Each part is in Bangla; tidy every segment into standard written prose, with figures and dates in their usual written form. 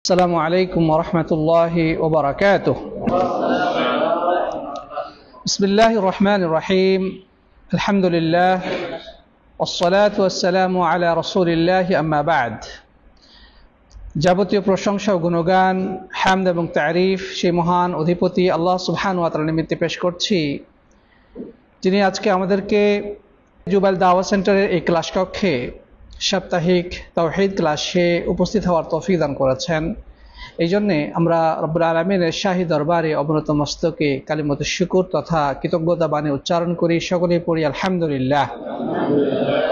السلام عليكم ورحمة الله وبركاته. بسم الله الرحمن الرحيم. الحمد لله والصلاة والسلام على رسول الله أما بعد. যাবতীয় প্রশংসা ও গুণগান, হামদ এবং তারিফ সেই মহান অধিপতি আল্লাহ সুবহানাহু ওয়া তাআলার নিমিত্তে পেশ করছি, যিনি আজকে আমাদেরকে জুবাইল দাওয়া সেন্টারের এই ক্লাস কক্ষে সাপ্তাহিক তাওহীদ ক্লাসে উপস্থিত হওয়ার তৌফিক দান করেছেন। এই জন্যে আমরা রব্বুল আলামিনের শাহী দরবারে অবনত মস্তকে কালিমাতুশ শুকর তথা কৃতজ্ঞতা বাণী উচ্চারণ করি, সকলেই পড়ি আলহামদুলিল্লাহ।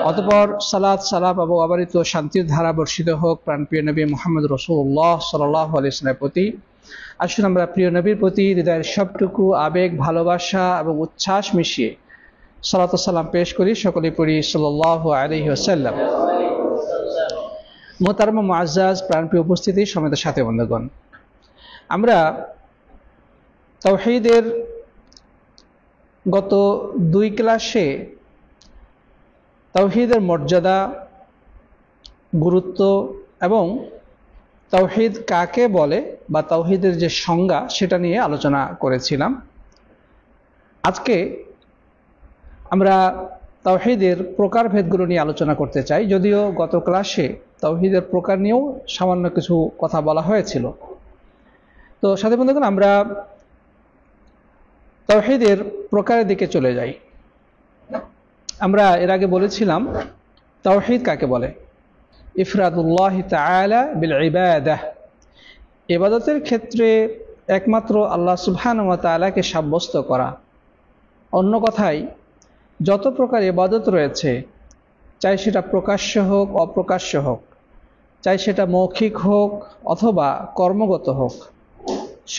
অতঃপর সালাত সালাম এবং অবারিত শান্তির ধারা বর্ষিত হোক প্রাণপ্রিয় নবী মুহাম্মদ রাসূলুল্লাহ সাল্লাল্লাহু আলাইহি ওয়াসাল্লামের প্রতি। আসুন আমরা প্রিয় নবীর প্রতি হৃদয়ের সবটুকু আবেগ, ভালোবাসা এবং উচ্ছ্বাস মিশিয়ে সালাত ও সালাম পেশ করি, সকলেই পড়ি সাল্লাল্লাহু আলাইহি ওয়াসাল্লাম। মোহতারম মুআজ্জাজ প্রাণপ্রিয় উপস্থিতি, সমেত সাথী বন্ধুগণ, আমরা তাওহীদের গত দুই ক্লাসে তাওহীদের মর্যাদা, গুরুত্ব এবং তাওহীদ কাকে বলে বা তাওহীদের যে সংজ্ঞা সেটা নিয়ে আলোচনা করেছিলাম। আজকে আমরা তাওহীদের প্রকারভেদগুলো নিয়ে আলোচনা করতে চাই, যদিও গত ক্লাসে তাওহীদের প্রকার নিয়েও সামান্য কিছু কথা বলা হয়েছিল। তো সাথী বন্ধুগণ, আমরা তাওহীদের প্রকারের দিকে চলে যাই। আমরা এর আগে বলেছিলাম তাওহীদ কাকে বলে। ইফরাদুল্লাহ তাআলা বিল ইবাদাহ, ইবাদতের ক্ষেত্রে একমাত্র আল্লাহ সুবহানাহু ওয়া তাআলাকে সাব্যস্ত করা। অন্য কথায়, যত প্রকার ইবাদত রয়েছে, চাই সেটা প্রকাশ্য হোক অপ্রকাশ্য হোক, চাই সেটা মৌখিক হোক অথবা কর্মগত হোক,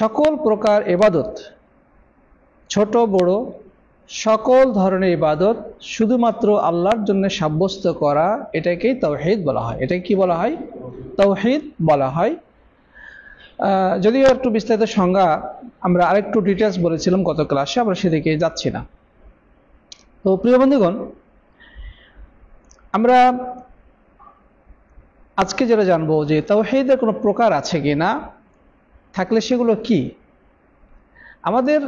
সকল প্রকার ইবাদত, ছোট বড় সকল ধরনের ইবাদত শুধুমাত্র আল্লাহর জন্য সাব্যস্ত করা, এটাকেই তাওহীদ বলা হয়। এটাকে কি বলা হয়? তাওহীদ বলা হয়। যদিও একটু বিস্তারিত সংজ্ঞা আমরা আরেকটু ডিটেলস বলেছিলাম গত ক্লাসে, আমরা সেদিকে যাচ্ছি না। তো প্রিয় বন্ধুগণ, আমরা আজকে যেটা জানবো যে তাওহীদের কোনো প্রকার আছে কি না, থাকলে সেগুলো কি। আমাদের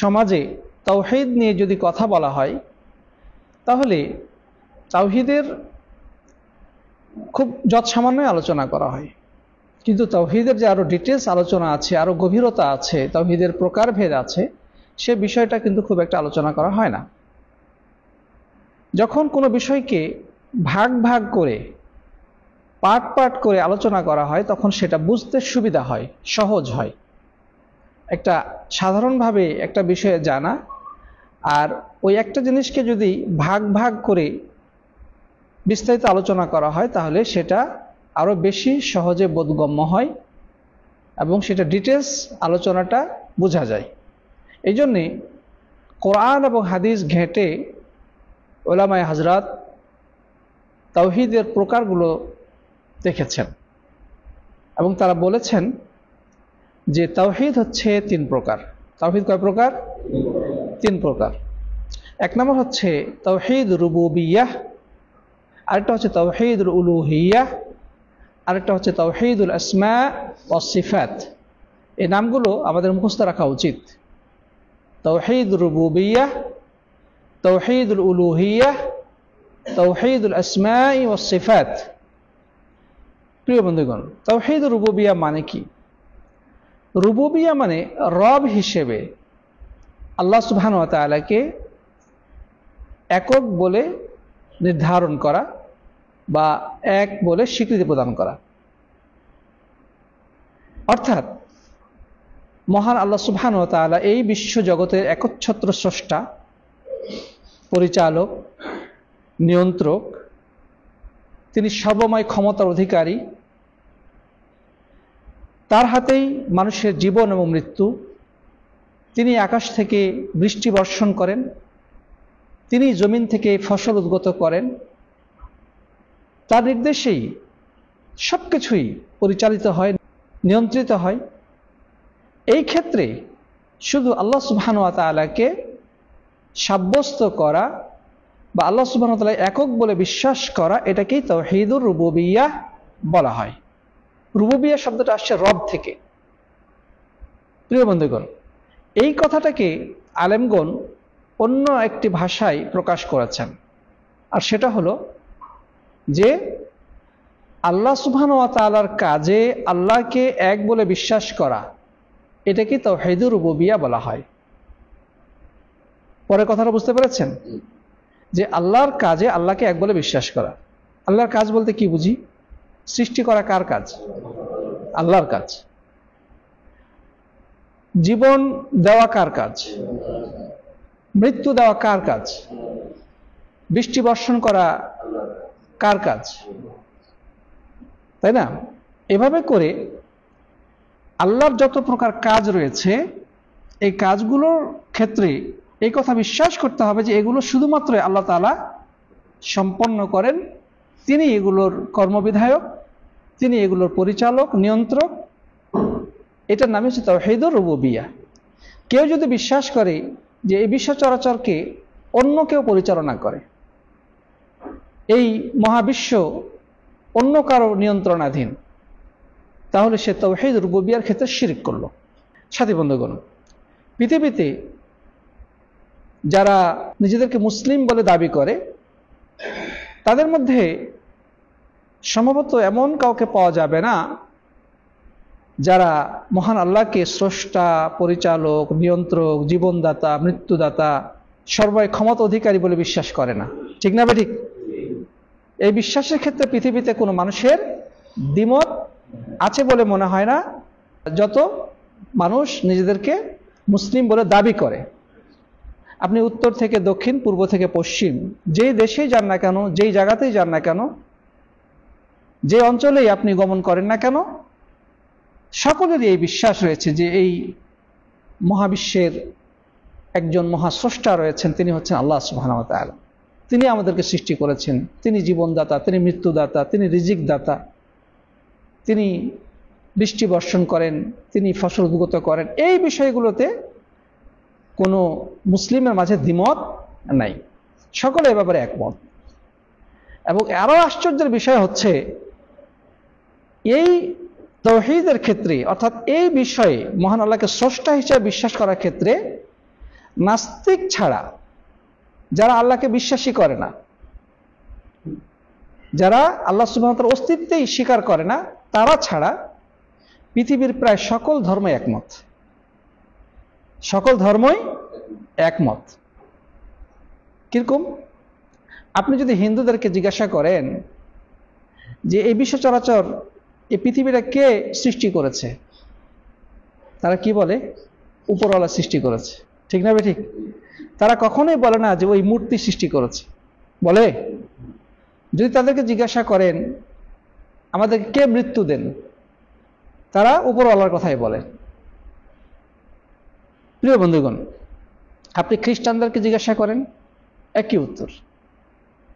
সমাজে তাওহীদ নিয়ে যদি কথা বলা হয়, তাহলে তাওহীদের খুব যৎসামান্যই আলোচনা করা হয়, কিন্তু তাওহীদের যে আরো ডিটেলস আলোচনা আছে, আরো গভীরতা আছে, তাওহীদের প্রকারভেদ আছে, সে বিষয়টা কিন্তু খুব একটা আলোচনা করা হয় না। যখন কোনো বিষয়কে ভাগ ভাগ করে, পার্ট পার্ট করে আলোচনা করা হয়, তখন সেটা বুঝতে সুবিধা হয়, সহজ হয়। একটা সাধারণভাবে একটা বিষয়ে জানা, আর ওই একটা জিনিসকে যদি ভাগ ভাগ করে বিস্তারিত আলোচনা করা হয়, তাহলে সেটা আরো বেশি সহজে বোধগম্য হয় এবং সেটা ডিটেলস আলোচনাটা বোঝা যায়। এই জন্যে কোরআন এবং হাদিস ঘেঁটে উলামায়ে হযরত তাওহীদের প্রকারগুলো দেখেছেন এবং তারা বলেছেন যে তাওহীদ হচ্ছে তিন প্রকার। তাওহীদ কয় প্রকার? তিন প্রকার। এক নম্বর হচ্ছে তাওহীদ রুবুবিয়্যাহ, আরেকটা হচ্ছে তাওহীদুল উলুহিয়্যাহ, আরেকটা হচ্ছে তাওহীদুল আসমা ওয়াস সিফাত। এই নামগুলো আমাদের মুখস্থ রাখা উচিত। তাওহীদ রুবুবিয়্যাহ, তাওহীদুল উলুহিয়্যাহ, তাওহীদুল আসমা ওয়াস সিফাত। প্রিয় বন্ধুগণ, তাওহীদ রুবুবিয়্যাহ মানে কি? রুবুবিয়্যাহ মানে রব হিসেবে আল্লাহ সুবহানাহু ওয়া তাআলাকে একক বলে নির্ধারণ করা বা এক বলে স্বীকৃতি প্রদান করা। অর্থাৎ মহান আল্লাহ সুবহানাহু ওয়া তাআলা এই বিশ্ব জগতের একচ্ছত্র স্রষ্টা, পরিচালক, নিয়ন্ত্রক। তিনি সর্বময় ক্ষমতার অধিকারী। তার হাতেই মানুষের জীবন এবং মৃত্যু। তিনি আকাশ থেকে বৃষ্টি বর্ষণ করেন, তিনি জমিন থেকে ফসল উদ্গত করেন। তার নির্দেশেই সবকিছুই পরিচালিত হয়, নিয়ন্ত্রিত হয়। এই ক্ষেত্রে শুধু আল্লাহ সুবহানাহু ওয়া তাআলাকে সাব্যস্ত করা বা আল্লাহ সুবহানাহু ওয়া তাআলা একক বলে বিশ্বাস করা, এটাকেই তাওহীদুর রুবুবিয়্যাহ বলা হয়। রুবুবিয়া শব্দটা আসছে রব থেকে। প্রিয় বন্ধুগণ, এই কথাটাকে আলেমগণ অন্য একটি ভাষায় প্রকাশ করেছেন, আর সেটা হলো যে আল্লাহ সুবহানাহু ওয়া তাআলার কাজে আল্লাহকে এক বলে বিশ্বাস করা, এটাকে তাওহীদুর রুবুবিয়া বলা হয়। পরে কথাটা বুঝতে পেরেছেন যে আল্লাহর কাজে আল্লাহকে এক বলে বিশ্বাস করা। আল্লাহর কাজ বলতে কি বুঝি? সৃষ্টি করা কার কাজ? আল্লাহর কাজ। জীবন দেওয়া কার কাজ? মৃত্যু দেওয়া কার কাজ? বৃষ্টি বর্ষণ করা কার কাজ? তাই না? এভাবে করে আল্লাহর যত প্রকার কাজ রয়েছে, এই কাজগুলোর ক্ষেত্রে এই কথা বিশ্বাস করতে হবে যে এগুলো শুধুমাত্র আল্লাহ তাআলা সম্পন্ন করেন। তিনি এগুলোর কর্মবিধায়ক, তিনি এগুলোর পরিচালক, নিয়ন্ত্রক। এটার নাম হচ্ছে তাওহীদুর রুবুবিয়া। কেউ যদি বিশ্বাস করে যে এই বিশ্ব চরাচরকে অন্য কেউ পরিচালনা করে, এই মহাবিশ্ব অন্য কারো নিয়ন্ত্রণাধীন, তাহলে সে তাওহীদুর রুবুবিয়ার ক্ষেত্রে শিরক করলো। সাথী বন্ধুগণ, পৃথিবীতে যারা নিজেদেরকে মুসলিম বলে দাবি করে, তাদের মধ্যে সম্ভবত এমন কাউকে পাওয়া যাবে না যারা মহান আল্লাহকে স্রষ্টা, পরিচালক, নিয়ন্ত্রক, জীবনদাতা, মৃত্যুদাতা, সর্বয় ক্ষমতা অধিকারী বলে বিশ্বাস করে না। ঠিক না ঠিক? এই বিশ্বাসের ক্ষেত্রে পৃথিবীতে কোনো মানুষের দ্বিমত আছে বলে মনে হয় না, যত মানুষ নিজেদেরকে মুসলিম বলে দাবি করে। আপনি উত্তর থেকে দক্ষিণ, পূর্ব থেকে পশ্চিম, যেই দেশেই যান না কেন, যেই জায়গাতেই যান না কেন, যে অঞ্চলেই আপনি গমন করেন না কেন, সকলেরই এই বিশ্বাস রয়েছে যে এই মহাবিশ্বের একজন মহাস্রষ্টা রয়েছেন, তিনি হচ্ছেন আল্লাহ সুবহানাহু ওয়া তাআলা। তিনি আমাদেরকে সৃষ্টি করেছেন, তিনি জীবনদাতা, তিনি মৃত্যুদাতা, তিনি রিজিক দাতা, তিনি বৃষ্টি বর্ষণ করেন, তিনি ফসল উদ্গত করেন। এই বিষয়গুলোতে কোনো মুসলিমের মাঝে দ্বিমত নাই, সকলে এ ব্যাপারে একমত। এবং আরো আশ্চর্যের বিষয় হচ্ছে, এই তাওহীদের ক্ষেত্রে, অর্থাৎ এই বিষয়ে মহান আল্লাহকে স্রষ্টা হিসেবে বিশ্বাস করার ক্ষেত্রে নাস্তিক ছাড়া, যারা আল্লাহকে বিশ্বাসই করে না, যারা আল্লাহ সুবহানাহু ওয়া তাআলার অস্তিত্বই স্বীকার করে না, তারা ছাড়া পৃথিবীর প্রায় সকল ধর্মই একমত। সকল ধর্মই একমত। কিরকম? আপনি যদি হিন্দুদেরকে জিজ্ঞাসা করেন যে এই বিশ্ব চরাচর, এই পৃথিবীটা কে সৃষ্টি করেছে, তারা কি বলে? উপরওয়ালা সৃষ্টি করেছে। ঠিক না ঠিক? তারা কখনোই বলে না যে ওই মূর্তি সৃষ্টি করেছে। বলে? যদি তাদেরকে জিজ্ঞাসা করেন আমাদেরকে কে মৃত্যু দেন, তারা উপরওয়ালার কথাই বলে। প্রিয় বন্ধুগণ, আপনি খ্রিস্টানদেরকে জিজ্ঞাসা করেন, একই উত্তর।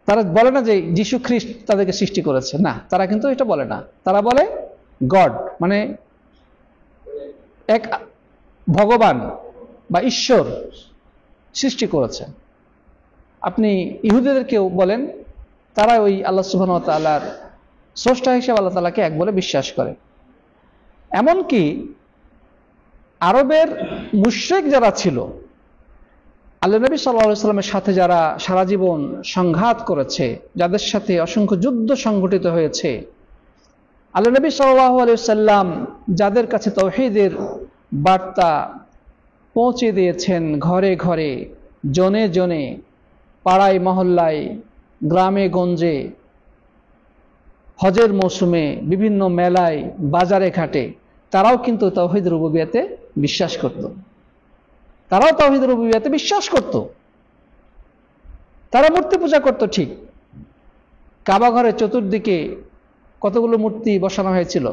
তারা বলে না যে যিশু খ্রিস্ট তাদেরকে সৃষ্টি করেছে, না, তারা কিন্তু এটা বলে না। তারা বলে গড, মানে এক ভগবান বা ঈশ্বর সৃষ্টি করেছে। আপনি ইহুদিদেরকেও বলেন, তারা ওই আল্লাহ সুবহানাহু ওয়া তাআলার স্রষ্টা হিসেবে আল্লাহ তাআলাকে এক বলে বিশ্বাস করে। এমনকি আরবের মুশরিক যারা ছিল, আল্লাহ নবী সাল্লাল্লাহু আলাইহি ওয়াসাল্লামের সাথে যারা সারা জীবন সংঘাত করেছে, যাদের সাথে অসংখ্য যুদ্ধ সংঘটিত হয়েছে, আল্লাহ নবী সাল্লাল্লাহু আলাইহি ওয়াসাল্লাম যাদের কাছে তাওহীদের বার্তা পৌঁছে দিয়েছেন, ঘরে ঘরে, জনে জনে, পাড়ায় মহল্লায়, গ্রামে গঞ্জে, হজের মৌসুমে, বিভিন্ন মেলায়, বাজারে ঘাটে, তারাও কিন্তু তাওহীদ রুবুবিয়াতে বিশ্বাস করত। তারাও তাওহীদ রুবুবিয়াতে বিশ্বাস করত। তারা মূর্তি পূজা করত, ঠিক। কাবা ঘরের চতুর্দিকে কতগুলো মূর্তি বসানো হয়েছিল?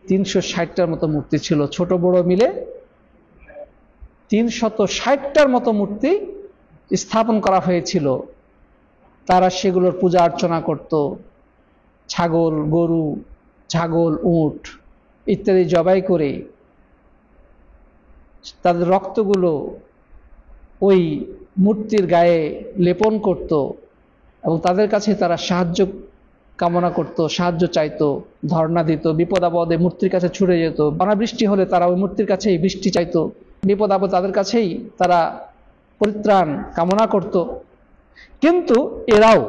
360টার মতো মূর্তি ছিল, ছোট বড় মিলে 360টার মতো মূর্তি স্থাপন করা হয়েছিল। তারা সেগুলোর পূজা অর্চনা করত। ছাগল, গরু, ছাগল, উট ইত্যাদি জবাই করে তাদের রক্তগুলো ওই মূর্তির গায়ে লেপন করত এবং তাদের কাছে তারা সাহায্য কামনা করত, সাহায্য চাইতো, ধর্ণা দিত, বিপদ আপদে মূর্তির কাছে ছুটে যেত, অনাবৃষ্টি হলে তারা ওই মূর্তির কাছেই বৃষ্টি চাইতো, বিপদ আপদ তাদের কাছেই তারা পরিত্রাণ কামনা করত। কিন্তু এরাও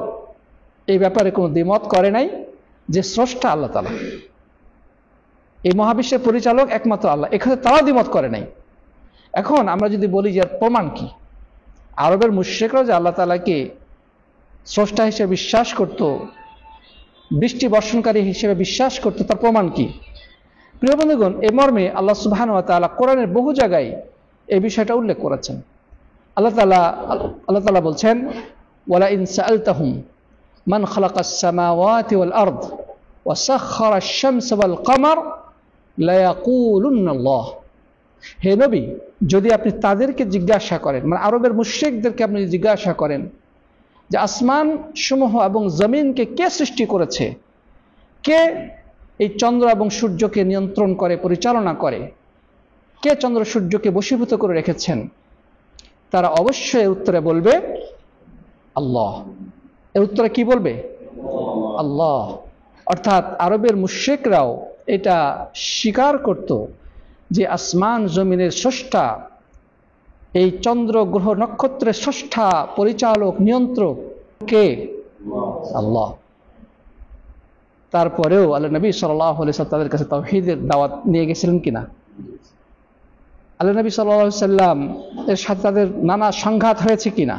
এই ব্যাপারে কোনো দ্বিমত করে নাই যে স্রষ্টা আল্লাহ তাআলা, এই মহাবিশ্বের পরিচালক একমাত্র আল্লাহ, এখানে তারাও দ্বিমত করে নাই। এখন আমরা যদি বলি যে প্রমাণ কি, আরবের মুশরিকরাও যে আল্লাহ তাআলাকে স্রষ্টা হিসেবে বিশ্বাস করত, বৃষ্টি বর্ষণকারী হিসেবে বিশ্বাস করত, তার প্রমাণ কি? প্রিয় বন্ধুগণ, এই মর্মে আল্লাহ সুবহানাহু ওয়া তাআলা কোরআনের বহু জায়গায় এই বিষয়টা উল্লেখ করেছেন। আল্লাহ তাআলা বলছেন, ওয়ালা ইন সাআলতাহুম মান খালাকাস সামাওয়াতি ওয়াল আরদ ওয়া সাখখারাশ শামসা ওয়াল কমার লা ইয়াকুলুন্না আল্লাহ। হে নবী, যদি আপনি তাদেরকে জিজ্ঞাসা করেন, মানে আরবের মুশরিকদেরকে আপনি জিজ্ঞাসা করেন যে আসমান সমূহ এবং জমিনকে কে সৃষ্টি করেছে, কে এই চন্দ্র এবং সূর্যকে নিয়ন্ত্রণ করে, পরিচালনা করে, কে চন্দ্র সূর্যকে বশীভূত করে রেখেছেন, তারা অবশ্যই উত্তরে বলবে আল্লাহ। এর উত্তরে কি বলবে? আল্লাহ। অর্থাৎ আরবের মুশরিকরাও এটা স্বীকার করত যে আসমান জমিনের স্রষ্টা, এই চন্দ্র গ্রহ নক্ষত্রের স্রষ্টা, পরিচালক, নিয়ন্ত্রক কে? আল্লাহ। তারপরেও আল্লাহ নবী সাল্লাল্লাহু আলাইহি ওয়াসাল্লাম তাদের কাছে তাওহীদের দাওয়াত নিয়ে গেছিলেন কিনা? আল্লাহ নবী সাল্লাল্লাহু আলাইহি ওয়াসাল্লাম এর সাথে তাদের নানা সংঘাত হয়েছে কিনা?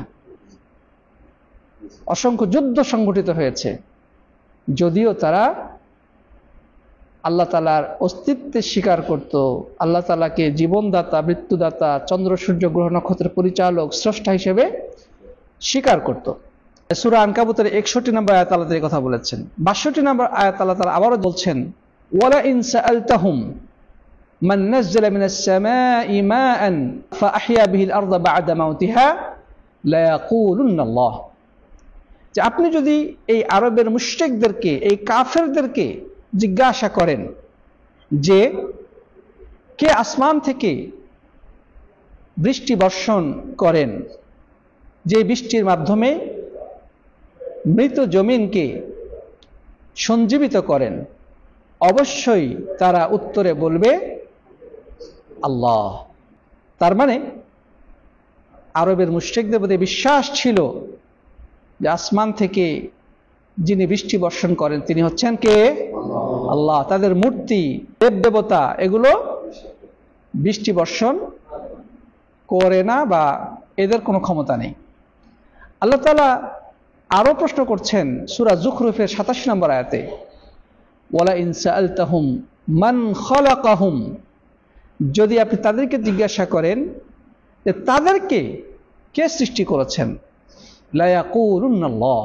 অসংখ্য যুদ্ধ সংঘটিত হয়েছে, যদিও তারা আল্লাহ তাআলার অস্তিত্বে স্বীকার করত, আল্লাহ তাআলাকে জীবনদাতা, মৃত্যুদাতা, চন্দ্র সূর্য গ্রহ নক্ষত্রের পরিচালক, স্রষ্টা হিসেবে স্বীকার করত। সূরা আনকাবুতের 61 নম্বর আয়াত আল্লাহ এই কথা বলেছেন। 62 নম্বর আয়াত আল্লাহ তাআলা আবারও বলছেন, ওয়ালা ইন সাআলতাহুম মান নাযালা মিনাস সামাই মাআন ফাআহইয়া বিহিল আরদা বা'দা মাউতিহা লা ইয়াকুলুন্না আল্লাহ। যে আপনি যদি এই আরবের মুশরিকদেরকে, এই কাফেরদেরকে জিজ্ঞাসা করেন যে কে আসমান থেকে বৃষ্টি বর্ষণ করেন, যে বৃষ্টির মাধ্যমে মৃত জমিনকে সঞ্জীবিত করেন, অবশ্যই তারা উত্তরে বলবে আল্লাহ। তার মানে আরবের মুশরিকদের প্রতি বিশ্বাস ছিল যে আসমান থেকে যিনি বৃষ্টি বর্ষণ করেন তিনি হচ্ছেন কে? আল্লাহ। তাদের মূর্তি, দেব দেবতা এগুলো বৃষ্টি বর্ষণ করে না, বা এদের কোনো ক্ষমতা নেই। আল্লাহ তাআলা আরো প্রশ্ন করছেন সূরা যুখরুফের 87 নম্বর আয়াতে, ওয়ালা ইন সাআলতাহুম মান খালাকাহুম, যদি আপনি তাদেরকে জিজ্ঞাসা করেন যে তাদেরকে কে সৃষ্টি করেছেন, লা ইয়াকুলুন্না আল্লাহ,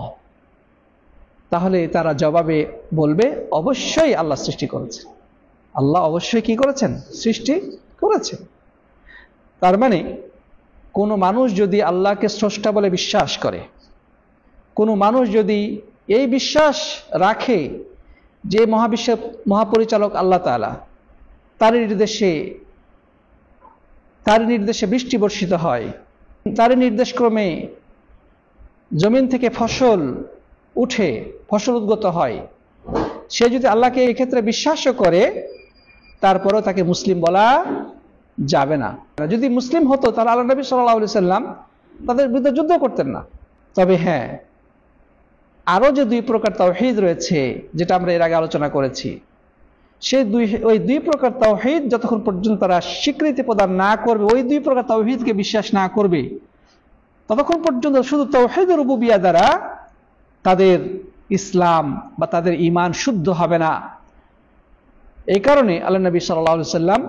তাহলে তারা জবাবে বলবে অবশ্যই আল্লাহ সৃষ্টি করেছেন। আল্লাহ অবশ্যই কি করেছেন? সৃষ্টি করেছেন। তার মানে কোনো মানুষ যদি আল্লাহকে স্রষ্টা বলে বিশ্বাস করে, কোনো মানুষ যদি এই বিশ্বাস রাখে যে মহাবিশ্বের মহাপরিচালক আল্লাহ তাআলা, তার নির্দেশে বৃষ্টি বর্ষিত হয়, তার নির্দেশক্রমে জমিন থেকে ফসল উঠে, ফসল উদ্গত হয়, সে যদি আল্লাহকে এই ক্ষেত্রে বিশ্বাসও করে, তারপরেও তাকে মুসলিম বলা যাবে না। যদি মুসলিম হতো তাহলে আল্লাহ নবী সাল্লাল্লাহু আলাইহি সাল্লাম তাদের বিরুদ্ধে যুদ্ধ করতেন না। তবে হ্যাঁ, আরো যে দুই প্রকার তাওহীদ রয়েছে, যেটা আমরা এর আগে আলোচনা করেছি, সেই ওই দুই প্রকার তাওহীদ যতক্ষণ পর্যন্ত তারা স্বীকৃতি প্রদান না করবে, ওই দুই প্রকার তাওহীদকে বিশ্বাস না করবে, ততক্ষণ পর্যন্ত শুধু তাওহীদ রুবুবিয়্যাহ দ্বারা তাদের ইসলাম বা তাদের ঈমান শুদ্ধ হবে না। এই কারণে আল্লাহ নবী সাল্লাল্লাহু আলাইহি সাল্লাম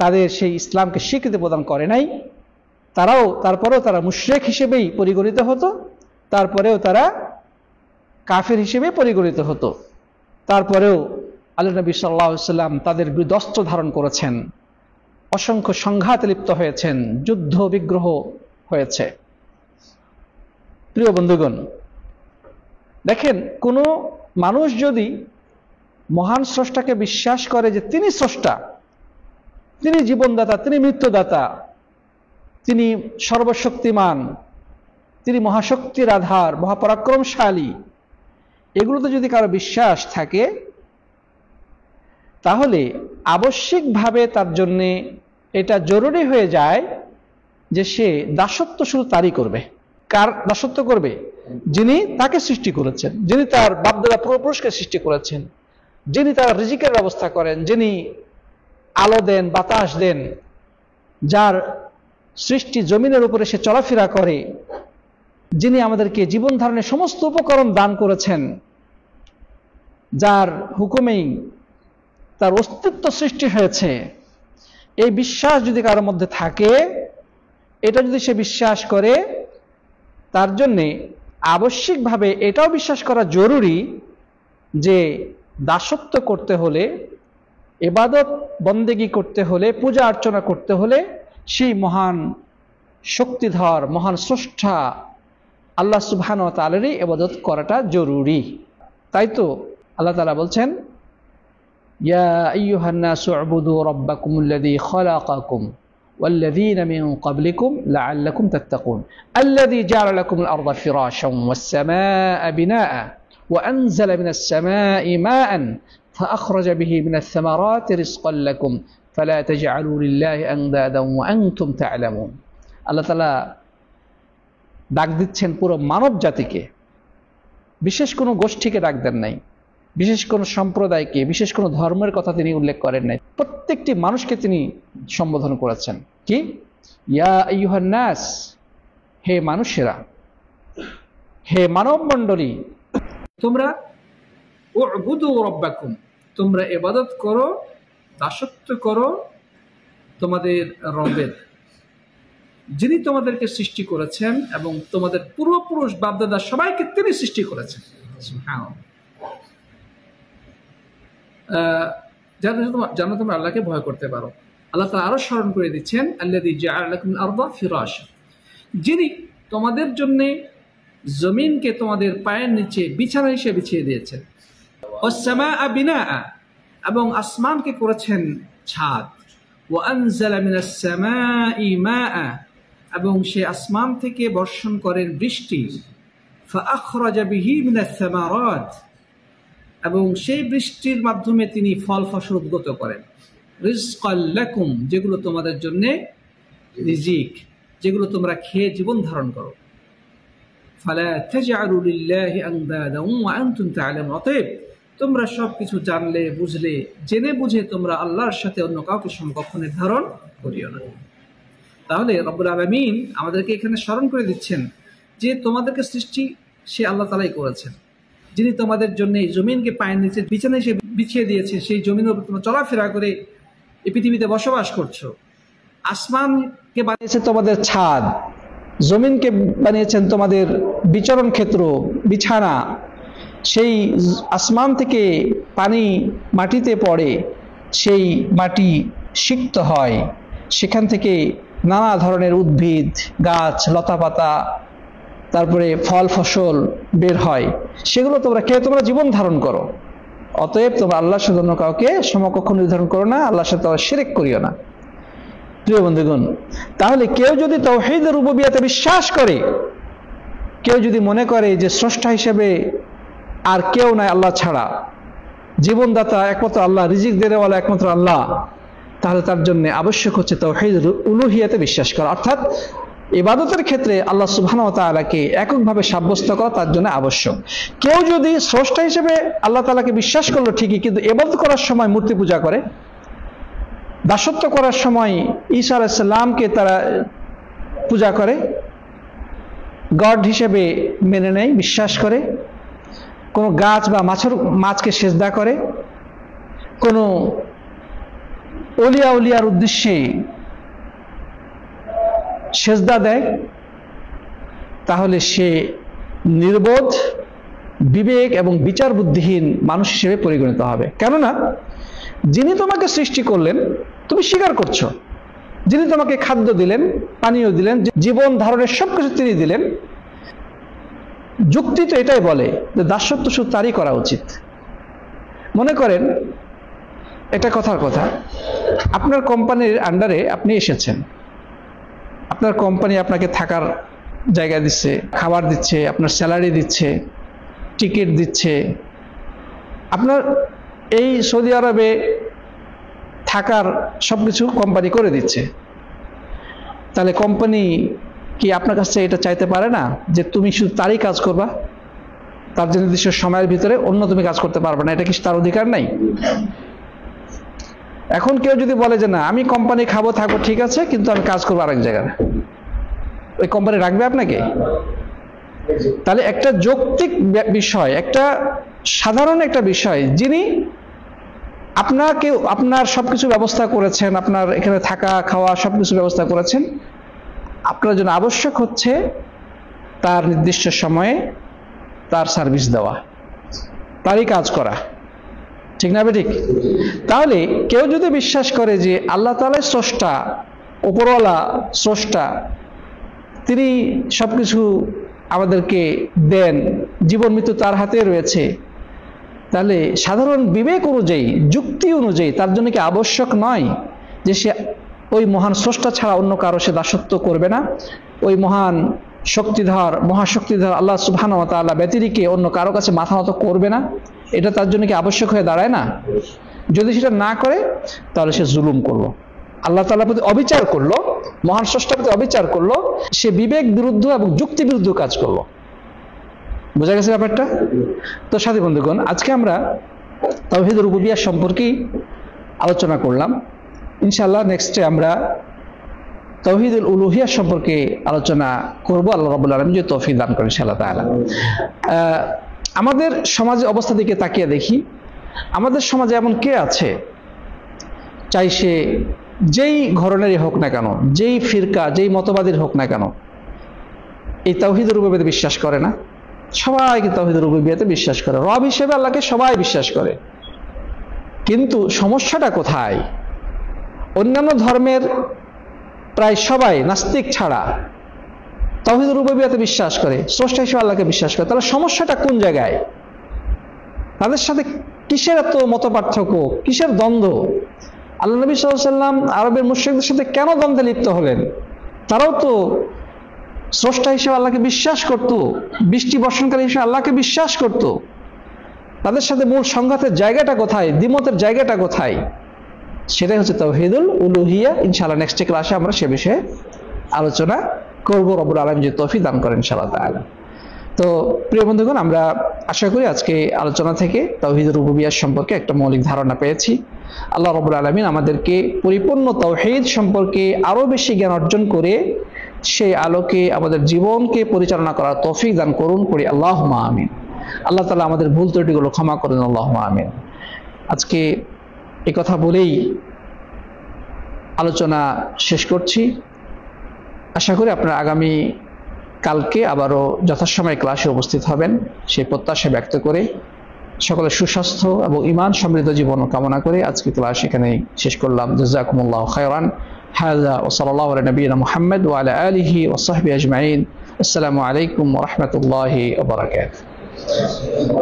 তাদের সেই ইসলামকে স্বীকৃতি প্রদান করে নাই। তারপরেও তারা মুশরিক হিসেবেই পরিগণিত হতো, তারপরেও তারা কাফের হিসেবে পরিগণিত হতো। তারপরেও আল্লাহ নবী সাল্লাল্লাহু আলাইহি সাল্লাম তাদের বিরুদ্ধে অস্ত্র ধারণ করেছেন, অসংখ্য সংঘাতে লিপ্ত হয়েছেন, যুদ্ধ বিগ্রহ হয়েছে। প্রিয় বন্ধুগণ, দেখেন, কোনো মানুষ যদি মহান স্রষ্টাকে বিশ্বাস করে যে তিনি স্রষ্টা, তিনি জীবনদাতা, তিনি মৃত্যুদাতা, তিনি সর্বশক্তিমান, তিনি মহাশক্তির আধার, মহাপরাক্রমশালী, এগুলোতে যদি কারো বিশ্বাস থাকে তাহলে আবশ্যিকভাবে তার জন্য এটা জরুরি হয়ে যায় যে সে দাসত্ব শুধু তারই করবে। কার দাসত্ব করবে? যিনি তাকে সৃষ্টি করেছেন, যিনি তার বাপদাদা পূর্বপুরুষকে সৃষ্টি করেছেন, যিনি তার রিজিকের ব্যবস্থা করেন, যিনি আলো দেন, বাতাস দেন, যার সৃষ্টি জমিনের উপরে সে চলাফেরা করে, যিনি আমাদেরকে জীবন ধারণের সমস্ত উপকরণ দান করেছেন, যার হুকুমেই তার অস্তিত্ব সৃষ্টি হয়েছে, এই বিশ্বাস যদি কারোর মধ্যে থাকে, এটা যদি সে বিশ্বাস করে, তার জন্যে আবশ্যিকভাবে এটাও বিশ্বাস করা জরুরি যে দাসত্ব করতে হলে, ইবাদত বন্দেগী করতে হলে, পূজা অর্চনা করতে হলে সেই মহান শক্তিধর, মহান স্রষ্টা আল্লাহ সুবহানাহু ওয়া তাআলারই ইবাদত করাটা জরুরি। তাই তো আল্লাহ তাআলা বলছেন, ইয়া আইয়ুহান নাসু উবুদু রাব্বাকুমুল্লাযী খালাকাকুম والذين من قبلكم لعلكم تتقون الذي جعل لكم الأرض فراشا والسماء بناء وأنزل من السماء ماء فأخرج به من الثمرات رزقا لكم فلا تجعلوا لله أندادا وأنتم تعلمون। আল্লাহ তাআলা ডাক দিচ্ছেন পুরো মানব জাতিকে, বিশেষ কোনো গোষ্ঠীকে ডাক দেন নাই, বিশেষ কোনো সম্প্রদায়কে, বিশেষ কোনো ধর্মের কথা তিনি উল্লেখ করেন নাই, প্রত্যেকটি মানুষকে তিনি সম্বোধন করেছেন। কি? ইয়া আইয়ুহান নাস, হে মানুষেরা, হে মানব মণ্ডলী, তোমরা উবুদু রাব্বাকুম, তোমরা ইবাদত করো, দাসত্ব করো তোমাদের রবের, যিনি তোমাদেরকে সৃষ্টি করেছেন এবং তোমাদের পূর্বপুরুষ বাপদাদা সবাইকে তিনি সৃষ্টি করেছেন। সুবহানাল্লাহ। যেন তোমরা আল্লাহকে ভয় করতে পারো। আল্লাহ তাআলা আরো স্মরণ করে দিচ্ছেন, আল্লাযী জাআলা লাকুম আরদা ফিরাশা, যিনি তোমাদের জন্য জমিনকে তোমাদের পায়ের নিচে বিছানা হিসেবে বিছিয়ে দিয়েছেন। ওয়াস সামাআ বিনাআ, এবং আসমানকে করেছেন ছাদ। ওয়া আনজালা মিনাস সামাই মাআ, এবং সে আসমান থেকে বর্ষণ করেন বৃষ্টি। ফাআখরাজা বিহি মিনাস সামারাত, এবং সেই বৃষ্টির মাধ্যমে তিনি ফল ফসল উদ্গত করেন। রিজকাল লাকুম, যেগুলো তোমাদের জন্য রিজিক, যেগুলো তোমরা খেয়ে জীবন ধারণ করো। ফালা তাজআলু লিল্লাহি আনদাদা ওয়া আনতুম তা'লামুন, অতএব তোমরা সবকিছু জানলে, বুঝলে, জেনে বুঝে তোমরা আল্লাহর সাথে অন্য কাউকে সমকক্ষ নির্ধারণ করিও না। তাহলে রব্বুল আলামিন আমাদেরকে এখানে স্মরণ করে দিচ্ছেন যে তোমাদেরকে সৃষ্টি সে আল্লাহ তাআলাই করেছেন, যিনি তোমাদের জন্য এই জমিনকে পায়ের নিচে বিছানা হিসেবে বিছিয়ে দিয়েছে, সেই জমিনের উপর তোমরা চলাফেরা করে এই পৃথিবীতে বসবাস করছো। আসমানকে বানিয়েছে তোমাদের ছাদ, জমিনকে বানিয়েছেন তোমাদের বিচরণ ক্ষেত্র, বিছানা। সেই আসমান থেকে পানি মাটিতে পড়ে, সেই মাটি সিক্ত হয়, সেখান থেকে নানা ধরনের উদ্ভিদ, গাছ, লতাপাতা, তারপরে ফল ফসল বের হয়, সেগুলো তোমরা খেয়ে তোমরা জীবন ধারণ করো। অতএব তোমরা আল্লাহর সাথে অন্য কাউকে সমকক্ষ নির্ধারণ করো না, আল্লাহর সাথে তোমরা শিরক করিও না। প্রিয় বন্ধুগণ, তাহলে কেউ যদি তাওহীদের রুবুবিয়্যাতে বিশ্বাস করে, কেউ যদি মনে করে যে স্রষ্টা হিসেবে আর কেউ নাই আল্লাহ ছাড়া, জীবনদাতা একমাত্র আল্লাহ, রিজিক দেওয়ালা একমাত্র আল্লাহ, তাহলে তার জন্য আবশ্যক হচ্ছে তাওহীদ উলুহিয়াতে বিশ্বাস করা, অর্থাৎ ইবাদতের ক্ষেত্রে আল্লাহ সুবহানাহু ওয়া তাআলাকে এককভাবে সাব্যস্ত করা তার জন্য আবশ্যক। কেউ যদি স্রষ্টা হিসেবে আল্লাহ তাআলাকে বিশ্বাস করলো ঠিকই, কিন্তু ইবাদত করার সময় মূর্তি পূজা করে, দাসত্ব করার সময় ঈসা আলাইহিস সালামকে তারা পূজা করে, গড হিসেবে মেনে নেয়, বিশ্বাস করে, কোনো গাছ বা মাছকে সেজদা করে, কোনো অলিয়া উলিয়ার উদ্দেশ্যে সেজদা দেয়, তাহলে সে নির্বোধ, বিবেক এবং বিচার বুদ্ধিহীন মানুষ হিসেবে পরিগণিত হবে। কেননা যিনি তোমাকে সৃষ্টি করলেন তুমি স্বীকার করছো, যিনি তোমাকে খাদ্য দিলেন, পানীয় দিলেন, জীবন ধারণের সবকিছু তিনি দিলেন, যুক্তি তো এটাই বলে যে দাসত্ব শুধু তারই করা উচিত। মনে করেন, এটা কথার কথা, আপনার কোম্পানির আন্ডারে আপনি এসেছেন, আপনার কোম্পানি আপনাকে থাকার জায়গা দিচ্ছে, খাবার দিচ্ছে, আপনার স্যালারি দিচ্ছে, টিকিট দিচ্ছে, আপনার এই সৌদি আরবে থাকার সবকিছু কোম্পানি করে দিচ্ছে, তাহলে কোম্পানি কি আপনার কাছে এটা চাইতে পারে না যে তুমি শুধু তারই কাজ করবা, তার যে নির্দিষ্ট সময়ের ভিতরে অন্য তুমি কাজ করতে পারবে না? এটা কি তার অধিকার নাই? এখন কেউ যদি বলে যে না আমি কোম্পানি খাবো থাকবো ঠিক আছে, কিন্তু আমি কাজ করবো আরেক জায়গায়, ওই কোম্পানি রাখবে আপনাকে? তাহলে একটা যৌক্তিক বিষয়, একটা সাধারণ একটা বিষয়, যিনি আপনাকে আপনার সবকিছু ব্যবস্থা করেছেন, আপনার এখানে থাকা খাওয়া সবকিছু ব্যবস্থা করেছেন, আপনার জন্য আবশ্যক হচ্ছে তার নির্দিষ্ট সময়ে তার সার্ভিস দেওয়া, তারই কাজ করা, ঠিক না? ঠিক। তাহলে কেউ যদি বিশ্বাস করে যে আল্লাহ তাআলাই স্রষ্টা, উপরওয়ালা স্রষ্টা, তিনি সবকিছু আমাদেরকে দেন, জীবন মৃত্যু তার হাতে রয়েছে, তাহলে সাধারণ বিবেক অনুযায়ী, যুক্তি অনুযায়ী তার জন্য কি আবশ্যক নয় যে সে ওই মহান স্রষ্টা ছাড়া অন্য কারো সে দাসত্ব করবে না, ওই মহান শক্তিধর মহাশক্তিধর আল্লাহ সুবহানাহু ওয়া তাআলা ব্যতিরেকে অন্য কারো কাছে মাথা নত করবে না? এটা তার জন্য কি আবশ্যক হয়ে দাঁড়ায় না? যদি সেটা না করে তাহলে সে জুলুম করলো, আল্লাহ তাআলার প্রতি অবিচার করলো, মহান স্রষ্টার প্রতি অবিচার করলো, সে বিবেক বিরুদ্ধ এবং যুক্তি বিরুদ্ধ কাজ করলো। বোঝা গেছে ব্যাপারটা? তো সাথী বন্ধুগণ, আজকে আমরা তাওহীদুর রুবুবিয়্যাহ সম্পর্কেই আলোচনা করলাম। ইনশাআল্লাহ নেক্সটে আমরা তাওহীদুল উলুহিয়্যাহ সম্পর্কে আলোচনা করব, আল্লাহ রাব্বুল আলামিন যে তৌফিক দান করেন ইনশাআল্লাহ তাআলা। আমাদের সমাজের অবস্থা দিকে তাকিয়ে দেখি, আমাদের সমাজে এমন কে আছে চাই সে যেই ধরনেরই হোক না কেন, যেই ফিরকা যেই মতবাদের হোক না কেন, এই তাওহীদুর রুবুবিয়্যাতে বিশ্বাস করে না? সবাইকে তাওহীদুর রুবুবিয়্যাতে বিশ্বাস করে, রব হিসেবে আল্লাহকে সবাই বিশ্বাস করে। কিন্তু সমস্যাটা কোথায়? অন্যান্য ধর্মের প্রায় সবাই নাস্তিক ছাড়া তাওহীদুর রুবুবিয়্যাতে বিশ্বাস করে, স্রষ্টা হিসেবে আল্লাহকে বিশ্বাস করে। তাহলে সমস্যাটা কোন জায়গায়? তাদের সাথে কিসের এত মতপার্থক্য, কিসের দ্বন্দ্ব? আল্লাহ নবী সাল্লাল্লাহু আলাইহি ওয়াসাল্লাম আরবের মুশরিকদের সাথে কেন দ্বন্দ্বে লিপ্ত হলেন? তারাও তো স্রষ্টা হিসেবে আল্লাহকে বিশ্বাস করত, বৃষ্টি বর্ষণকারী হিসেবে আল্লাহকে বিশ্বাস করত। তাদের সাথে মূল সংঘাতের জায়গাটা কোথায়, দ্বিমতের জায়গাটা কোথায়? সেটাই হচ্ছে তাওহীদুল উলুহিয়্যাহ। ইনশাআল্লাহ নেক্সট ক্লাসে আমরা সে বিষয়ে আলোচনা করব, রব্বুল আলামিন যে তৌফিক দান করেন ইনশাআল্লাহ তাআলা। তো প্রিয় বন্ধুগণ, আমরা আশা করি আজকে আলোচনা থেকে তাওহীদুর রুবুবিয়্যাহ সম্পর্কে একটা মৌলিক ধারণা পেয়েছি। আল্লাহ রাব্বুল আলামিন আমাদেরকে পরিপূর্ণ তাওহীদ সম্পর্কে আরো বেশি জ্ঞান অর্জন করে সেই আলোকে আমাদের জীবনকে পরিচালনা করার তৌফিক দান করুন, পড়ি আল্লাহুম্মা আমিন। আল্লাহ তাআলা আমাদের ভুল ত্রুটিগুলো ক্ষমা করুন, আল্লাহুম্মা আমিন। আজকে এই কথা বলেই আলোচনা শেষ করছি। আশা করি আপনারা আগামী কালকে আবারও যথাসময়ে ক্লাসে উপস্থিত হবেন, সেই প্রত্যাশা ব্যক্ত করে সকলের সুস্বাস্থ্য এবং ঈমান সমৃদ্ধ জীবন কামনা করে আজকে ক্লাস এখানেই শেষ করলাম। জাযাকুমুল্লাহু খায়রান। হাযা ওয়া সাল্লাল্লাহু আলা নবিয়িনা মুহাম্মদ ওয়া আলা আলিহি ওয়া সাহবিহি আজমাইন। আসসালামু আলাইকুম ওয়া রাহমাতুল্লাহি ওয়া বারাকাতুহু।